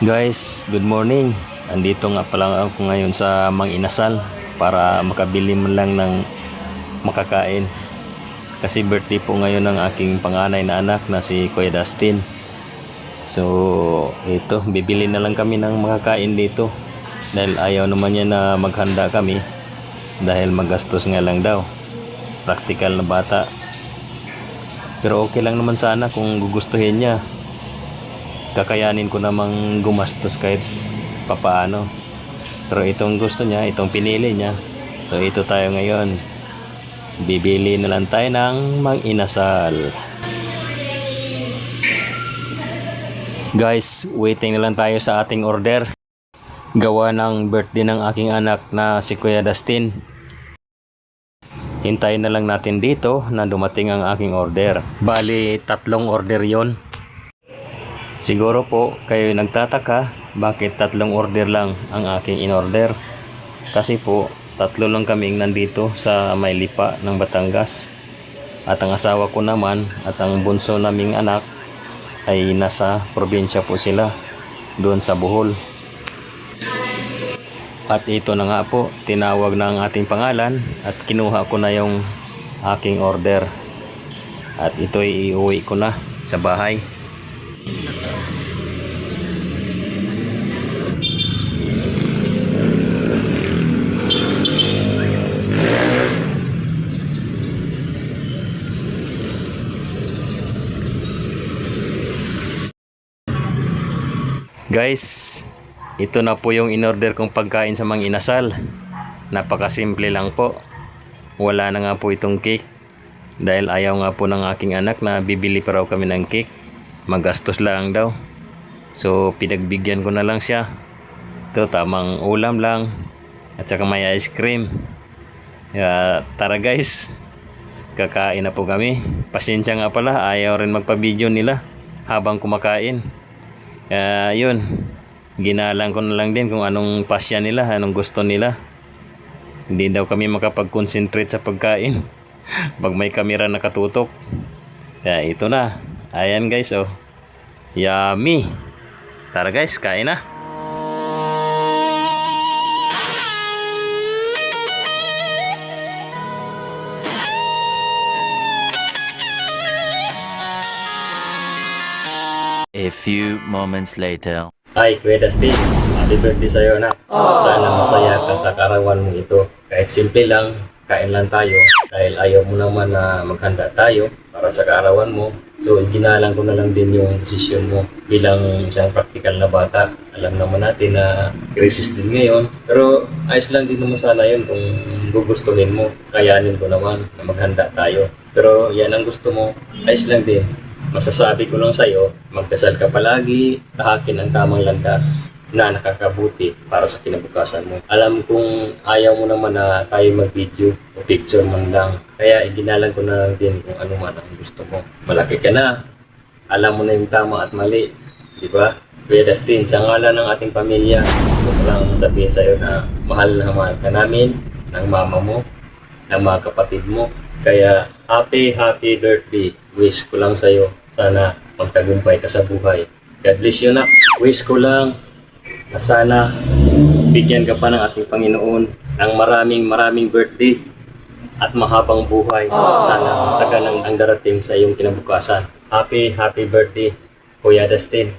Guys, good morning. Andito nga pala ako ngayon sa Mang Inasal para makabili man lang ng makakain. Kasi birthday po ngayon ng aking panganay na anak na si Kuya Dustin. So, ito, bibili na lang kami ng makakain dito. Dahil ayaw naman niya na maghanda kami. Dahil magastos nga lang daw. Practical na bata. Pero okay lang naman sana kung gugustuhin niya. Kakayanin ko namang gumastos kahit papaano. Pero itong gusto niya, itong pinili niya. So ito tayo ngayon. Bibili na lang tayo ng Mang Inasal. Guys, waiting na lang tayo sa ating order. Gawa ng birthday ng aking anak na si Kuya Dustin. Hintayin na lang natin dito na dumating ang aking order. Bali, 3 order yon. Siguro po kayo nagtataka bakit 3 order lang ang aking in-order. Kasi po 3 lang kaming nandito sa Maylipa ng Batangas. At ang asawa ko naman at ang bunso naming anak ay nasa probinsya po sila, doon sa Bohol. At ito na nga po, tinawag na ang ating pangalan at kinuha ko na yung aking order. At ito ay iuwi ko na sa bahay. Guys, ito na po yung in-order kong pagkain sa Mang Inasal. Napakasimple lang po. Wala na nga po itong cake. Dahil ayaw nga po ng aking anak na bibili pa raw kami ng cake. Magastos lang daw. So pinagbigyan ko na lang siya. Ito tamang ulam lang. At saka may ice cream. Tara guys. Kakain na po kami. Pasensya nga pala, ayaw rin magpa-video nila habang kumakain. Yun, ginalang ko na lang din kung anong pasya nila, anong gusto nila. Hindi daw kami makapag-concentrate sa pagkain pag may kamera nakatutok. Ito na. Ayan guys, oh. Yummy. Tara guys, kain na. A few moments later. Hi, Kuya Dustin. Happy birthday sa'yo, anak. Sana masaya ka sa karawan mo ito. Kahit simple lang, kain lang tayo. Dahil ayaw mo naman na maghanda tayo para sa karawan mo. So, iginalang ko na lang din yung desisyon mo bilang isang practical na bata. Alam naman natin na crisis din ngayon. Pero ayos lang din naman sana yun kung gugustuhin mo. Kayanin ko naman na maghanda tayo. Pero yan ang gusto mo, ayos lang din. Masasabi ko lang sa'yo, magdasal ka palagi, tahakin ang tamang landas na nakakabuti para sa kinabukasan mo. Alam kong ayaw mo naman na tayo mag-video o picture man lang. Kaya iginalang ko na lang din kung ano man ang gusto mo. Malaki ka na, alam mo na yung tama at mali. Diba? Kuya Dustin, sa ngalan ng ating pamilya, gusto ko lang sabihin sa'yo na mahal ka namin, ng mama mo, ng mga kapatid mo. Kaya happy birthday. Wish ko lang sa'yo, sana magtagumpay ka sa buhay. God bless you na. Wish ko lang na sana bigyan ka pa ng ating Panginoon ng maraming birthday at mahabang buhay. Sana masaganang ang darating sa iyong kinabukasan. Happy birthday, Kuya Dustin.